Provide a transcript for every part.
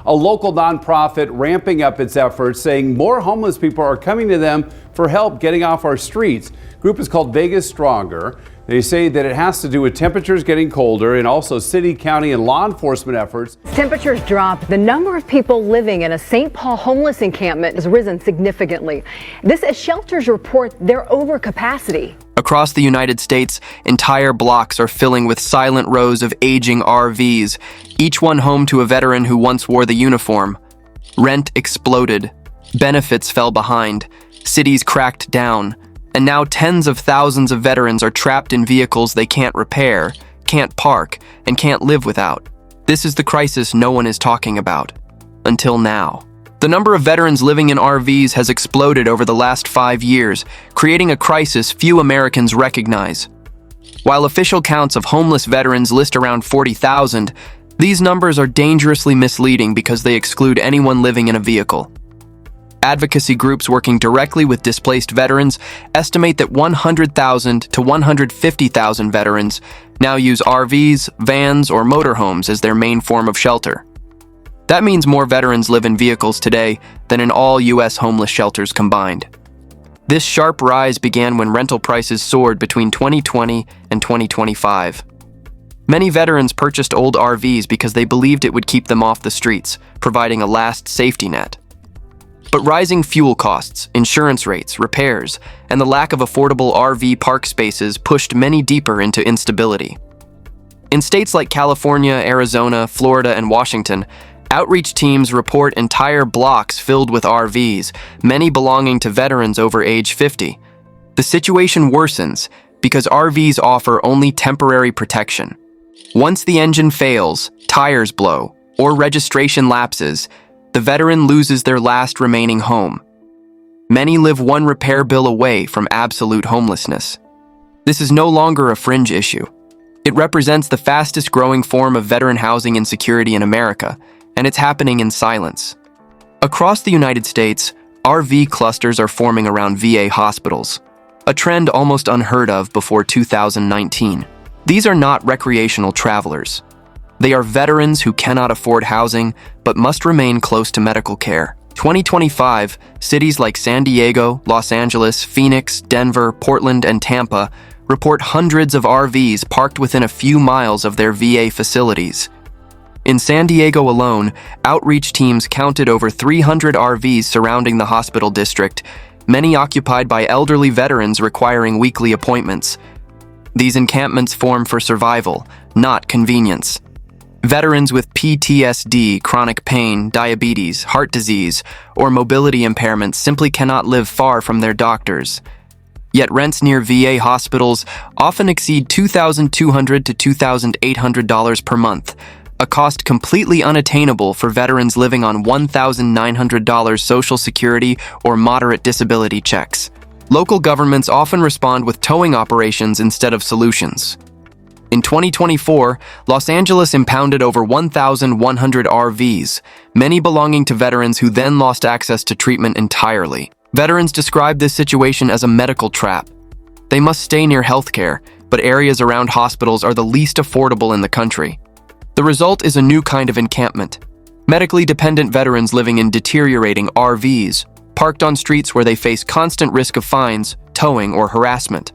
a local nonprofit ramping up its efforts, saying more homeless people are coming to them for help getting off our streets. The group is called Vegas Stronger. They say that it has to do with temperatures getting colder and also city, county, and law enforcement efforts. Temperatures drop. The number of people living in a St. Paul homeless encampment has risen significantly. This as shelters report their overcapacity. Across the United States, entire blocks are filling with silent rows of aging RVs, each one home to a veteran who once wore the uniform. Rent exploded. Benefits fell behind. Cities cracked down. And now tens of thousands of veterans are trapped in vehicles they can't repair, can't park, and can't live without. This is the crisis no one is talking about. Until now. The number of veterans living in RVs has exploded over the last 5 years, creating a crisis few Americans recognize. While official counts of homeless veterans list around 40,000, these numbers are dangerously misleading because they exclude anyone living in a vehicle. Advocacy groups working directly with displaced veterans estimate that 100,000 to 150,000 veterans now use RVs, vans, or motorhomes as their main form of shelter. That means more veterans live in vehicles today than in all U.S. homeless shelters combined. This sharp rise began when rental prices soared between 2020 and 2025. Many veterans purchased old RVs because they believed it would keep them off the streets, providing a last safety net. But rising fuel costs, insurance rates, repairs, and the lack of affordable RV park spaces pushed many deeper into instability. In states like California, Arizona, Florida, and Washington, outreach teams report entire blocks filled with RVs, many belonging to veterans over age 50. The situation worsens because RVs offer only temporary protection. Once the engine fails, tires blow, or registration lapses, the veteran loses their last remaining home. Many live one repair bill away from absolute homelessness. This is no longer a fringe issue. It represents the fastest growing form of veteran housing insecurity in America, and it's happening in silence. Across the United States, RV clusters are forming around VA hospitals, a trend almost unheard of before 2019. These are not recreational travelers. They are veterans who cannot afford housing but must remain close to medical care. 2025, cities like San Diego, Los Angeles, Phoenix, Denver, Portland, and Tampa report hundreds of RVs parked within a few miles of their VA facilities. In San Diego alone, outreach teams counted over 300 RVs surrounding the hospital district, many occupied by elderly veterans requiring weekly appointments. These encampments form for survival, not convenience. Veterans with PTSD, chronic pain, diabetes, heart disease, or mobility impairments simply cannot live far from their doctors. Yet rents near VA hospitals often exceed $2,200 to $2,800 per month, a cost completely unattainable for veterans living on $1,900 Social Security or moderate disability checks. Local governments often respond with towing operations instead of solutions. In 2024, Los Angeles impounded over 1,100 RVs, many belonging to veterans who then lost access to treatment entirely. Veterans describe this situation as a medical trap. They must stay near healthcare, but areas around hospitals are the least affordable in the country. The result is a new kind of encampment. Medically dependent veterans living in deteriorating RVs, parked on streets where they face constant risk of fines, towing, or harassment.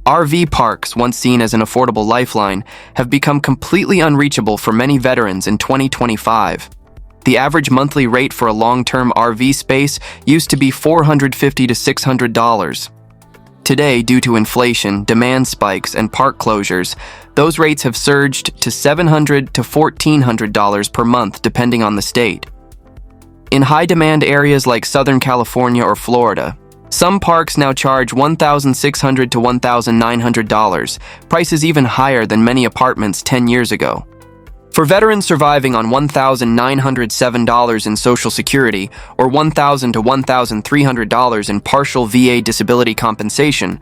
RV parks, once seen as an affordable lifeline, have become completely unreachable for many veterans in 2025. The average monthly rate for a long-term RV space used to be $450 to $600. Today, due to inflation, demand spikes, and park closures, those rates have surged to $700 to $1,400 per month, depending on the state. In high-demand areas like Southern California or Florida, some parks now charge $1,600 to $1,900, prices even higher than many apartments 10 years ago. For veterans surviving on $1,907 in Social Security or $1,000 to $1,300 in partial VA disability compensation,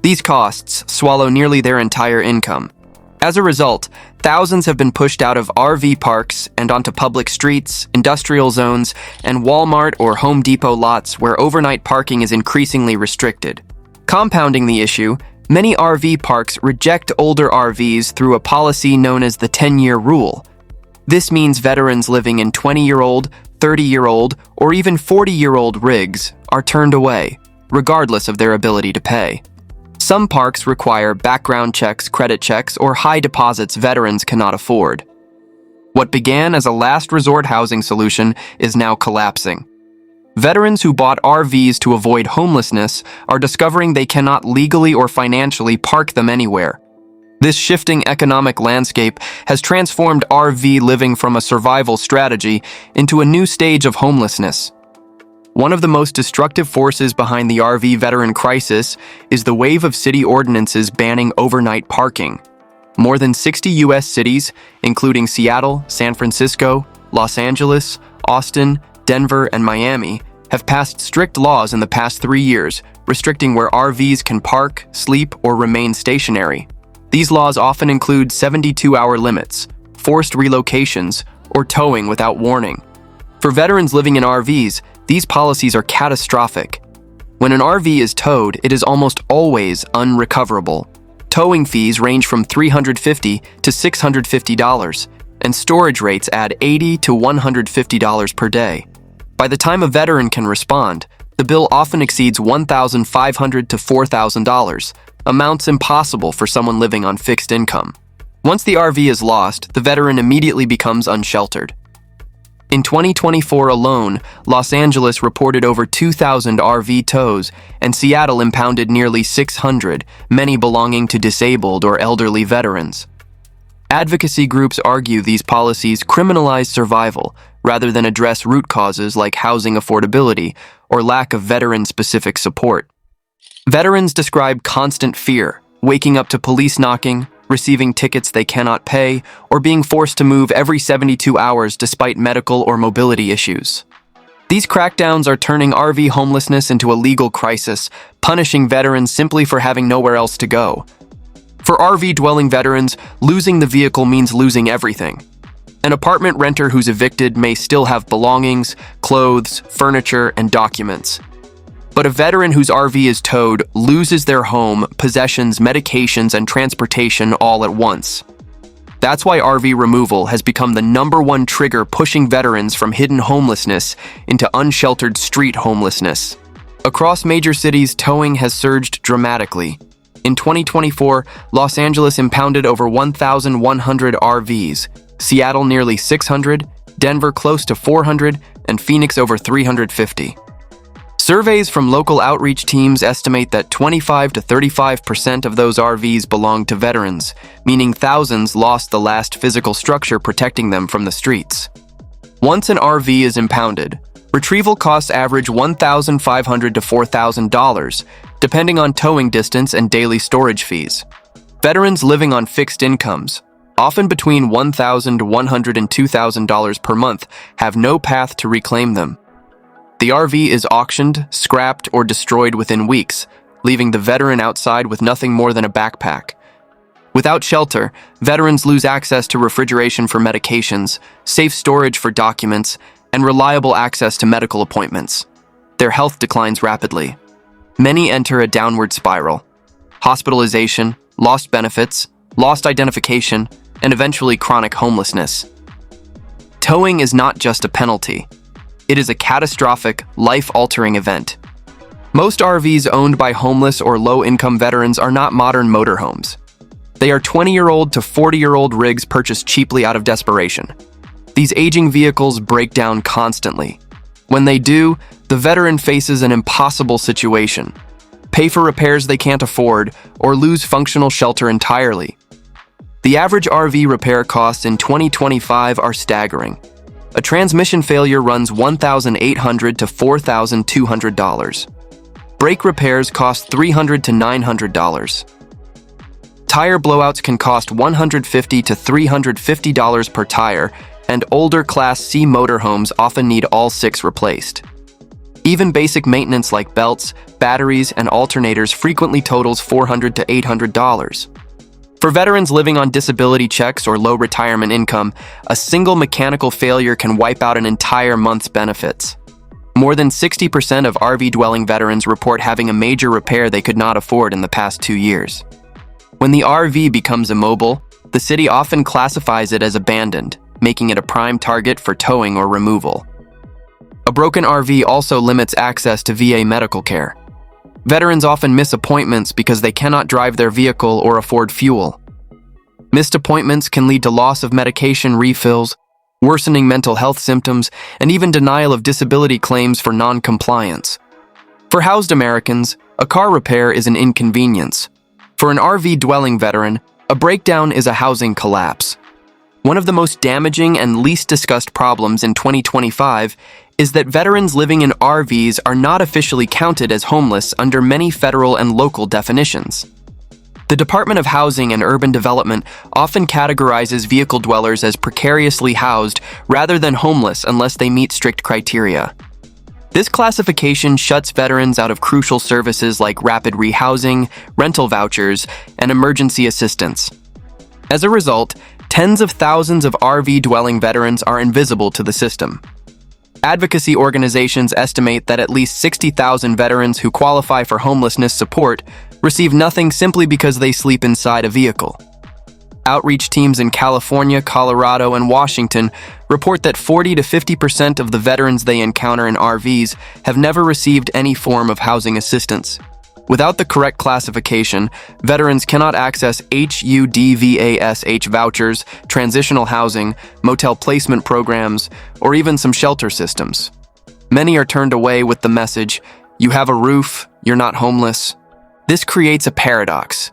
these costs swallow nearly their entire income. As a result, thousands have been pushed out of RV parks and onto public streets, industrial zones, and Walmart or Home Depot lots where overnight parking is increasingly restricted. Compounding the issue, many RV parks reject older RVs through a policy known as the 10-year rule. This means veterans living in 20-year-old, 30-year-old, or even 40-year-old rigs are turned away, regardless of their ability to pay. Some parks require background checks, credit checks, or high deposits veterans cannot afford. What began as a last resort housing solution is now collapsing. Veterans who bought RVs to avoid homelessness are discovering they cannot legally or financially park them anywhere. This shifting economic landscape has transformed RV living from a survival strategy into a new stage of homelessness. One of the most destructive forces behind the RV veteran crisis is the wave of city ordinances banning overnight parking. More than 60 U.S. cities, including Seattle, San Francisco, Los Angeles, Austin, Denver, and Miami, have passed strict laws in the past 3 years, restricting where RVs can park, sleep, or remain stationary. These laws often include 72-hour limits, forced relocations, or towing without warning. For veterans living in RVs, these policies are catastrophic. When an RV is towed, it is almost always unrecoverable. Towing fees range from $350 to $650, and storage rates add $80 to $150 per day. By the time a veteran can respond, the bill often exceeds $1,500 to $4,000, amounts impossible for someone living on fixed income. Once the RV is lost, the veteran immediately becomes unsheltered. In 2024 alone, Los Angeles reported over 2,000 RV tows, and Seattle impounded nearly 600, many belonging to disabled or elderly veterans. Advocacy groups argue these policies criminalize survival rather than address root causes like housing affordability or lack of veteran-specific support. Veterans describe constant fear, waking up to police knocking, receiving tickets they cannot pay, or being forced to move every 72 hours despite medical or mobility issues. These crackdowns are turning RV homelessness into a legal crisis, punishing veterans simply for having nowhere else to go. For RV-dwelling veterans, losing the vehicle means losing everything. An apartment renter who's evicted may still have belongings, clothes, furniture, and documents. But a veteran whose RV is towed loses their home, possessions, medications, and transportation all at once. That's why RV removal has become the #1 trigger pushing veterans from hidden homelessness into unsheltered street homelessness. Across major cities, towing has surged dramatically. In 2024, Los Angeles impounded over 1,100 RVs, Seattle nearly 600, Denver close to 400, and Phoenix over 350. Surveys from local outreach teams estimate that 25 to 35% of those RVs belong to veterans, meaning thousands lost the last physical structure protecting them from the streets. Once an RV is impounded, retrieval costs average $1,500 to $4,000, depending on towing distance and daily storage fees. Veterans living on fixed incomes, often between $1,100 and $2,000 per month, have no path to reclaim them. The RV is auctioned, scrapped, or destroyed within weeks, leaving the veteran outside with nothing more than a backpack. Without shelter, veterans lose access to refrigeration for medications, safe storage for documents, and reliable access to medical appointments. Their health declines rapidly. Many enter a downward spiral. Hospitalization, lost benefits, lost identification, and eventually chronic homelessness. Towing is not just a penalty. It is a catastrophic, life-altering event. Most RVs owned by homeless or low-income veterans are not modern motorhomes. They are 20-year-old to 40-year-old rigs purchased cheaply out of desperation. These aging vehicles break down constantly. When they do, the veteran faces an impossible situation: pay for repairs they can't afford or lose functional shelter entirely. The average RV repair costs in 2025 are staggering. A transmission failure runs $1,800 to $4,200. Brake repairs cost $300 to $900. Tire blowouts can cost $150 to $350 per tire, and older Class C motorhomes often need all 6 replaced. Even basic maintenance like belts, batteries, and alternators frequently totals $400 to $800. For veterans living on disability checks or low retirement income, a single mechanical failure can wipe out an entire month's benefits. More than 60% of RV-dwelling veterans report having a major repair they could not afford in the past 2 years. When the RV becomes immobile, the city often classifies it as abandoned, making it a prime target for towing or removal. A broken RV also limits access to VA medical care. Veterans often miss appointments because they cannot drive their vehicle or afford fuel. Missed appointments can lead to loss of medication refills, worsening mental health symptoms, and even denial of disability claims for non-compliance. For housed Americans, a car repair is an inconvenience. For an RV-dwelling veteran, a breakdown is a housing collapse. One of the most damaging and least discussed problems in 2025 is that veterans living in RVs are not officially counted as homeless under many federal and local definitions. The Department of Housing and Urban Development often categorizes vehicle dwellers as precariously housed rather than homeless unless they meet strict criteria. This classification shuts veterans out of crucial services like rapid rehousing, rental vouchers, and emergency assistance. As a result, tens of thousands of RV-dwelling veterans are invisible to the system. Advocacy organizations estimate that at least 60,000 veterans who qualify for homelessness support receive nothing simply because they sleep inside a vehicle. Outreach teams in California, Colorado, and Washington report that 40 to 50% of the veterans they encounter in RVs have never received any form of housing assistance. Without the correct classification, veterans cannot access HUDVASH vouchers, transitional housing, motel placement programs, or even some shelter systems. Many are turned away with the message, "You have a roof, you're not homeless." This creates a paradox.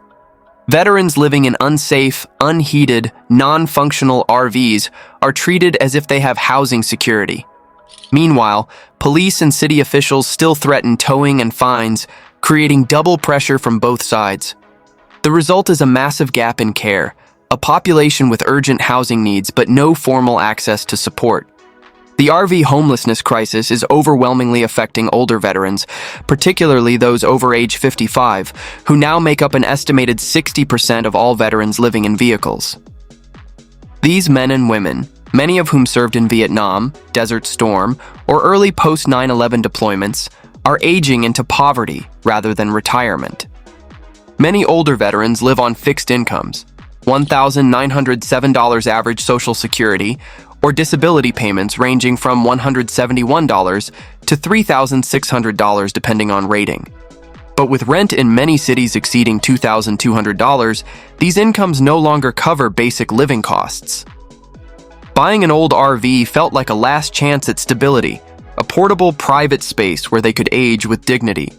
Veterans living in unsafe, unheated, non-functional RVs are treated as if they have housing security. Meanwhile, police and city officials still threaten towing and fines, creating double pressure from both sides. The result is a massive gap in care, a population with urgent housing needs but no formal access to support. The RV homelessness crisis is overwhelmingly affecting older veterans, particularly those over age 55, who now make up an estimated 60% of all veterans living in vehicles. These men and women, many of whom served in Vietnam, Desert Storm, or early post-9/11 deployments, are aging into poverty rather than retirement. Many older veterans live on fixed incomes, $1,907 average Social Security, or disability payments ranging from $171 to $3,600 depending on rating. But with rent in many cities exceeding $2,200, these incomes no longer cover basic living costs. Buying an old RV felt like a last chance at stability, a portable private space where they could age with dignity.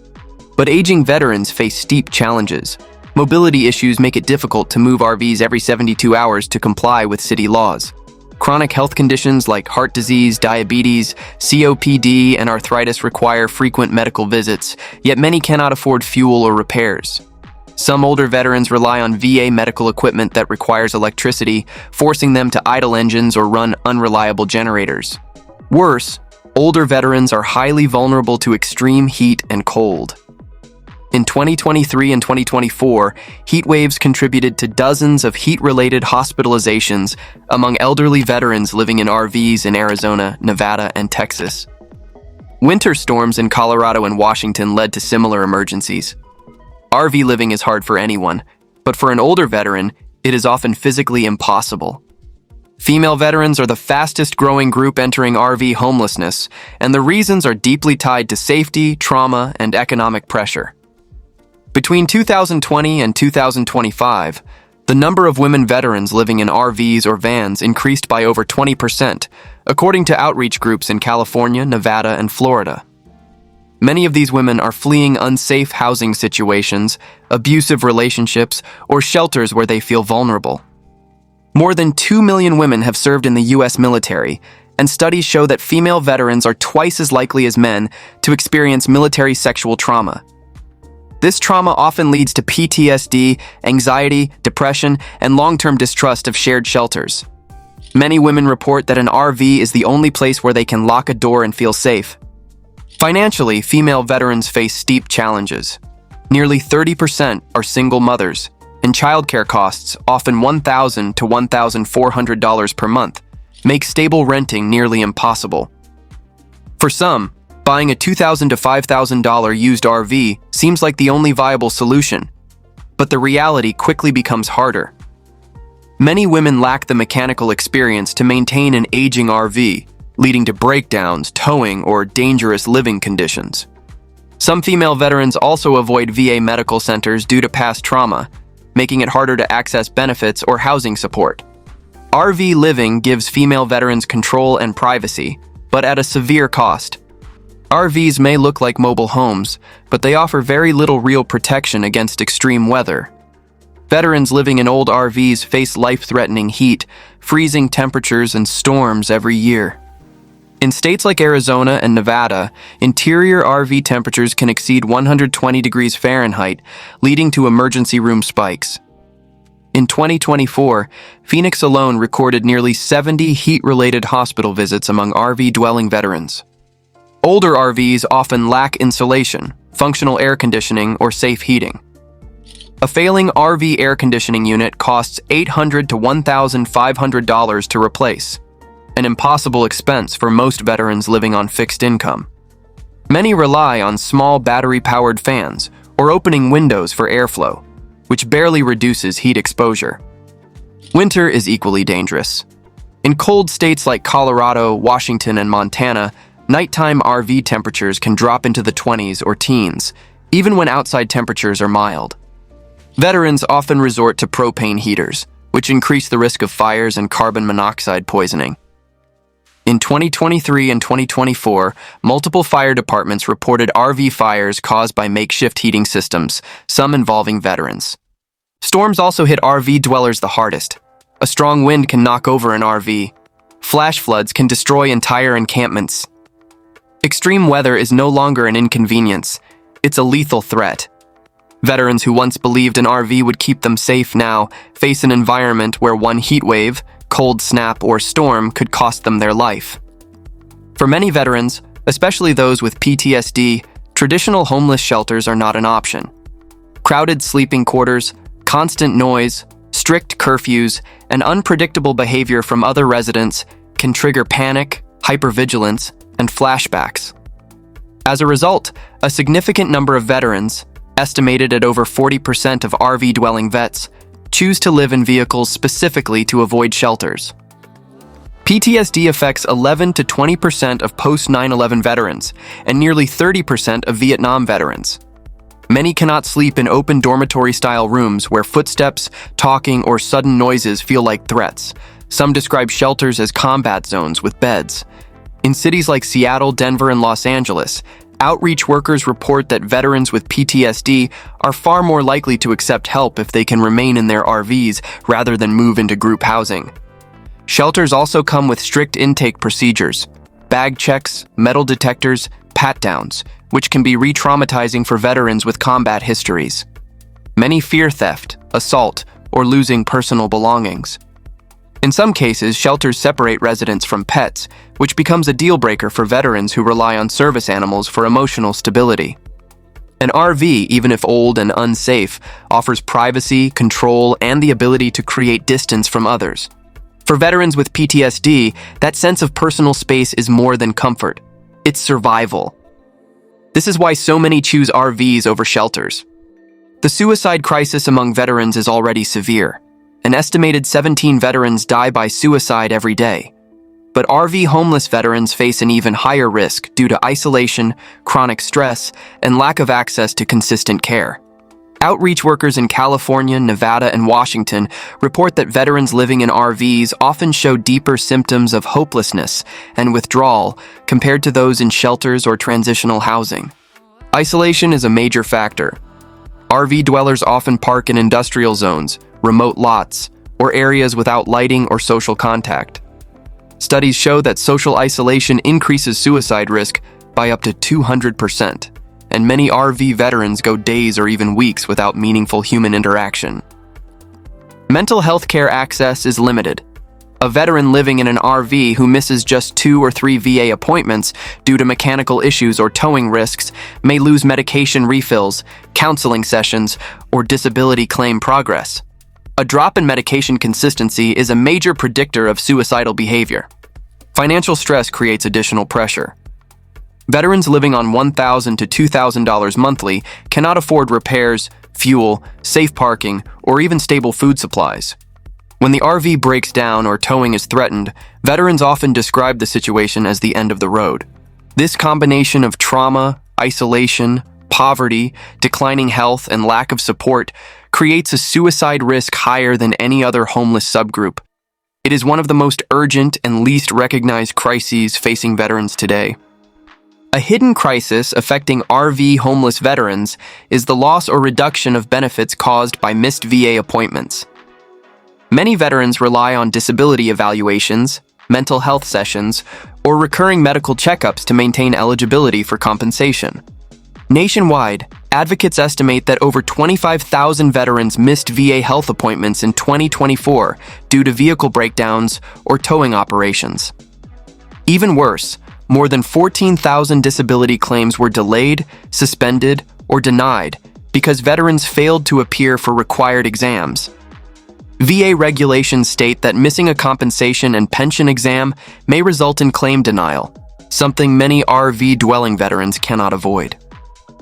But aging veterans face steep challenges. Mobility issues make it difficult to move RVs every 72 hours to comply with city laws. Chronic health conditions like heart disease, diabetes, COPD, and arthritis require frequent medical visits, yet many cannot afford fuel or repairs. Some older veterans rely on VA medical equipment that requires electricity, forcing them to idle engines or run unreliable generators. Worse, older veterans are highly vulnerable to extreme heat and cold. In 2023 and 2024, heat waves contributed to dozens of heat-related hospitalizations among elderly veterans living in RVs in Arizona, Nevada, and Texas. Winter storms in Colorado and Washington led to similar emergencies. RV living is hard for anyone, but for an older veteran, it is often physically impossible. Female veterans are the fastest-growing group entering RV homelessness, and the reasons are deeply tied to safety, trauma, and economic pressure. Between 2020 and 2025, the number of women veterans living in RVs or vans increased by over 20%, according to outreach groups in California, Nevada, and Florida. Many of these women are fleeing unsafe housing situations, abusive relationships, or shelters where they feel vulnerable. More than 2 million women have served in the U.S. military, and studies show that female veterans are twice as likely as men to experience military sexual trauma. This trauma often leads to PTSD, anxiety, depression, and long-term distrust of shared shelters. Many women report that an RV is the only place where they can lock a door and feel safe. Financially, female veterans face steep challenges. Nearly 30% are single mothers, and childcare costs, often $1,000 to $1,400 per month, make stable renting nearly impossible. For some, buying a $2,000 to $5,000 used RV seems like the only viable solution, but the reality quickly becomes harder. Many women lack the mechanical experience to maintain an aging RV, leading to breakdowns, towing, or dangerous living conditions. Some female veterans also avoid VA medical centers due to past trauma, making it harder to access benefits or housing support. RV living gives female veterans control and privacy, but at a severe cost. RVs may look like mobile homes, but they offer very little real protection against extreme weather. Veterans living in old RVs face life-threatening heat, freezing temperatures, and storms every year. In states like Arizona and Nevada, interior RV temperatures can exceed 120 degrees Fahrenheit, leading to emergency room spikes. In 2024, Phoenix alone recorded nearly 70 heat-related hospital visits among RV-dwelling veterans. Older RVs often lack insulation, functional air conditioning, or safe heating. A failing RV air conditioning unit costs $800 to $1,500 to replace, an impossible expense for most veterans living on fixed income. Many rely on small battery-powered fans or opening windows for airflow, which barely reduces heat exposure. Winter is equally dangerous. In cold states like Colorado, Washington, and Montana, nighttime RV temperatures can drop into the 20s or teens, even when outside temperatures are mild. Veterans often resort to propane heaters, which increase the risk of fires and carbon monoxide poisoning. In 2023 and 2024, multiple fire departments reported RV fires caused by makeshift heating systems, some involving veterans. Storms also hit RV dwellers the hardest. A strong wind can knock over an RV. Flash floods can destroy entire encampments. Extreme weather is no longer an inconvenience. It's a lethal threat. Veterans who once believed an RV would keep them safe now face an environment where one heat wave, cold snap, or storm could cost them their life. For many veterans, especially those with PTSD, traditional homeless shelters are not an option. Crowded sleeping quarters, constant noise, strict curfews, and unpredictable behavior from other residents can trigger panic, hypervigilance, and flashbacks. As a result, a significant number of veterans, estimated at over 40% of RV-dwelling vets, choose to live in vehicles specifically to avoid shelters. PTSD affects 11 to 20% of post-9/11 veterans and nearly 30% of Vietnam veterans. Many cannot sleep in open dormitory-style rooms where footsteps, talking, or sudden noises feel like threats. Some describe shelters as combat zones with beds. In cities like Seattle, Denver, and Los Angeles, outreach workers report that veterans with PTSD are far more likely to accept help if they can remain in their RVs rather than move into group housing. Shelters also come with strict intake procedures, bag checks, metal detectors, pat-downs, which can be re-traumatizing for veterans with combat histories. Many fear theft, assault, or losing personal belongings. In some cases, shelters separate residents from pets, which becomes a deal-breaker for veterans who rely on service animals for emotional stability. An RV, even if old and unsafe, offers privacy, control, and the ability to create distance from others. For veterans with PTSD, that sense of personal space is more than comfort. It's survival. This is why so many choose RVs over shelters. The suicide crisis among veterans is already severe. An estimated 17 veterans die by suicide every day. But RV homeless veterans face an even higher risk due to isolation, chronic stress, and lack of access to consistent care. Outreach workers in California, Nevada, and Washington report that veterans living in RVs often show deeper symptoms of hopelessness and withdrawal compared to those in shelters or transitional housing. Isolation is a major factor. RV dwellers often park in industrial zones, remote lots, or areas without lighting or social contact. Studies show that social isolation increases suicide risk by up to 200%, and many RV veterans go days or even weeks without meaningful human interaction. Mental health care access is limited. A veteran living in an RV who misses just 2 or 3 VA appointments due to mechanical issues or towing risks may lose medication refills, counseling sessions, or disability claim progress. A drop in medication consistency is a major predictor of suicidal behavior. Financial stress creates additional pressure. Veterans living on $1,000 to $2,000 monthly cannot afford repairs, fuel, safe parking, or even stable food supplies. When the RV breaks down or towing is threatened, veterans often describe the situation as the end of the road. This combination of trauma, isolation, poverty, declining health, and lack of support creates a suicide risk higher than any other homeless subgroup. It is one of the most urgent and least recognized crises facing veterans today. A hidden crisis affecting RV homeless veterans is the loss or reduction of benefits caused by missed VA appointments. Many veterans rely on disability evaluations, mental health sessions, or recurring medical checkups to maintain eligibility for compensation. Nationwide, advocates estimate that over 25,000 veterans missed VA health appointments in 2024 due to vehicle breakdowns or towing operations. Even worse, more than 14,000 disability claims were delayed, suspended, or denied because veterans failed to appear for required exams. VA regulations state that missing a compensation and pension exam may result in claim denial, something many RV-dwelling veterans cannot avoid.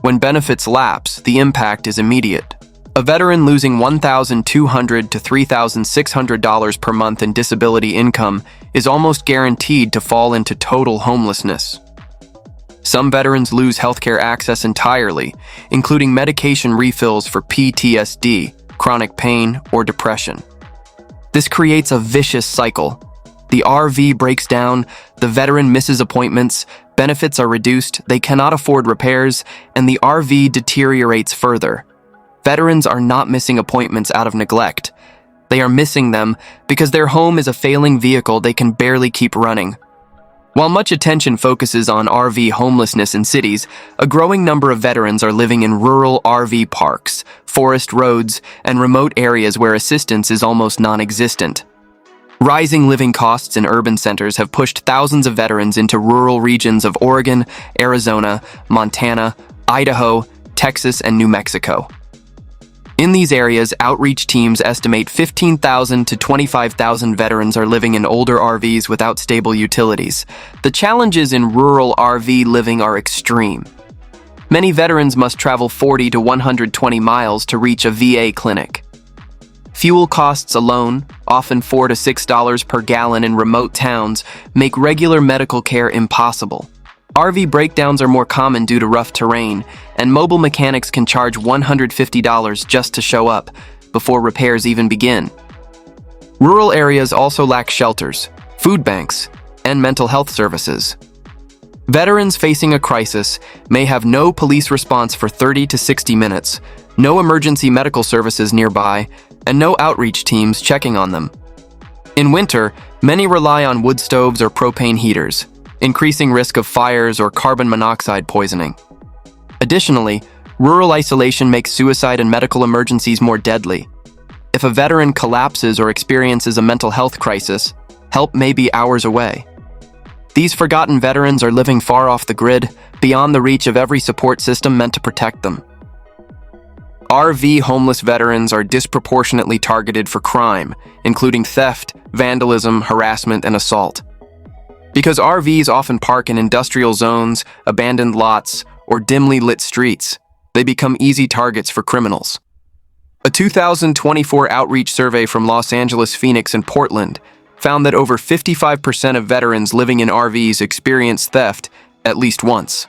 When benefits lapse, the impact is immediate. A veteran losing $1,200 to $3,600 per month in disability income is almost guaranteed to fall into total homelessness. Some veterans lose healthcare access entirely, including medication refills for PTSD, chronic pain, or depression. This creates a vicious cycle. The RV breaks down, the veteran misses appointments, benefits are reduced, they cannot afford repairs, and the RV deteriorates further. Veterans are not missing appointments out of neglect. They are missing them because their home is a failing vehicle they can barely keep running. While much attention focuses on RV homelessness in cities, a growing number of veterans are living in rural RV parks, forest roads, and remote areas where assistance is almost non-existent. Rising living costs in urban centers have pushed thousands of veterans into rural regions of Oregon, Arizona, Montana, Idaho, Texas, and New Mexico. In these areas, outreach teams estimate 15,000 to 25,000 veterans are living in older RVs without stable utilities. The challenges in rural RV living are extreme. Many veterans must travel 40 to 120 miles to reach a VA clinic. Fuel costs alone, often $4 to $6 per gallon in remote towns, make regular medical care impossible. RV breakdowns are more common due to rough terrain, and mobile mechanics can charge $150 just to show up, before repairs even begin. Rural areas also lack shelters, food banks, and mental health services. Veterans facing a crisis may have no police response for 30 to 60 minutes, no emergency medical services nearby, and no outreach teams checking on them. In winter, many rely on wood stoves or propane heaters, increasing risk of fires or carbon monoxide poisoning. Additionally, rural isolation makes suicide and medical emergencies more deadly. If a veteran collapses or experiences a mental health crisis, help may be hours away. These forgotten veterans are living far off the grid, beyond the reach of every support system meant to protect them. RV homeless veterans are disproportionately targeted for crime, including theft, vandalism, harassment, and assault. Because RVs often park in industrial zones, abandoned lots, or dimly lit streets, they become easy targets for criminals. A 2024 outreach survey from Los Angeles, Phoenix, and Portland found that over 55% of veterans living in RVs experience theft at least once.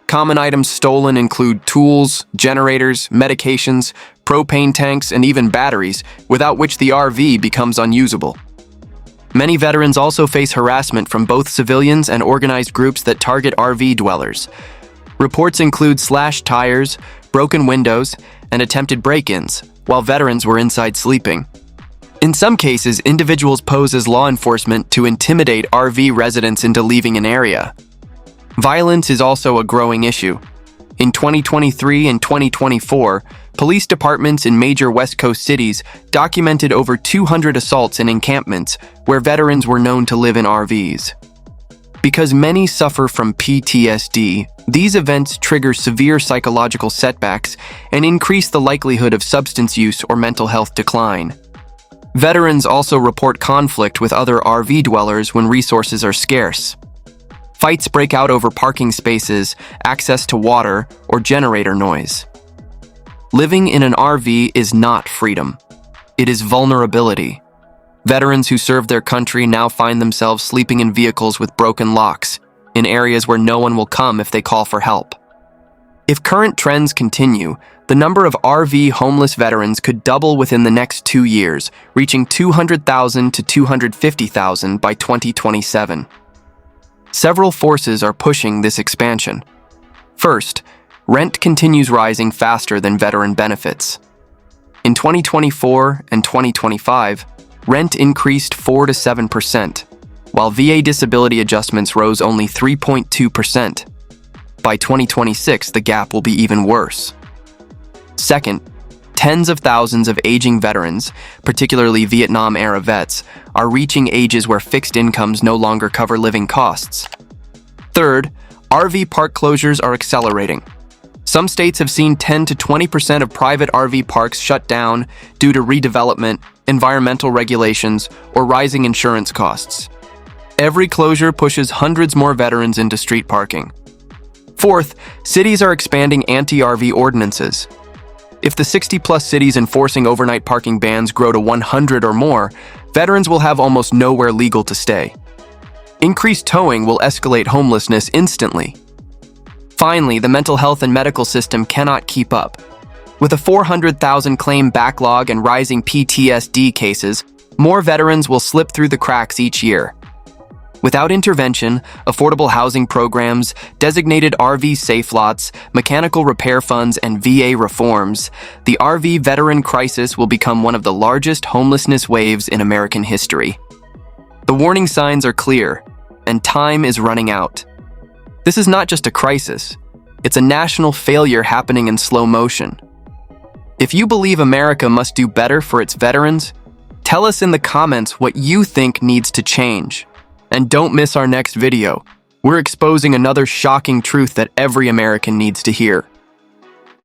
Common items stolen include tools, generators, medications, propane tanks, and even batteries, without which the RV becomes unusable. Many veterans also face harassment from both civilians and organized groups that target RV dwellers. Reports include slashed tires, broken windows, and attempted break-ins, while veterans were inside sleeping. In some cases, individuals pose as law enforcement to intimidate RV residents into leaving an area. Violence is also a growing issue. In 2023 and 2024, police departments in major West Coast cities documented over 200 assaults in encampments where veterans were known to live in RVs. Because many suffer from PTSD, these events trigger severe psychological setbacks and increase the likelihood of substance use or mental health decline. Veterans also report conflict with other RV dwellers when resources are scarce. Fights break out over parking spaces, access to water, or generator noise. Living in an RV is not freedom. It is vulnerability. Veterans who served their country now find themselves sleeping in vehicles with broken locks, in areas where no one will come if they call for help. If current trends continue, the number of RV homeless veterans could double within the next 2 years, reaching 200,000 to 250,000 by 2027. Several forces are pushing this expansion. First, rent continues rising faster than veteran benefits. In 2024 and 2025, rent increased 4 to 7%, while VA disability adjustments rose only 3.2%. By 2026, the gap will be even worse. Second, tens of thousands of aging veterans, particularly Vietnam-era vets, are reaching ages where fixed incomes no longer cover living costs. Third, RV park closures are accelerating. Some states have seen 10 to 20% of private RV parks shut down due to redevelopment, environmental regulations, or rising insurance costs. Every closure pushes hundreds more veterans into street parking. Fourth, cities are expanding anti-RV ordinances. If the 60-plus cities enforcing overnight parking bans grow to 100 or more, veterans will have almost nowhere legal to stay. Increased towing will escalate homelessness instantly. Finally, the mental health and medical system cannot keep up. With a 400,000 claim backlog and rising PTSD cases, more veterans will slip through the cracks each year. Without intervention, affordable housing programs, designated RV safe lots, mechanical repair funds, and VA reforms, the RV veteran crisis will become one of the largest homelessness waves in American history. The warning signs are clear, and time is running out. This is not just a crisis, it's a national failure happening in slow motion. If you believe America must do better for its veterans, tell us in the comments what you think needs to change. And don't miss our next video. We're exposing another shocking truth that every American needs to hear.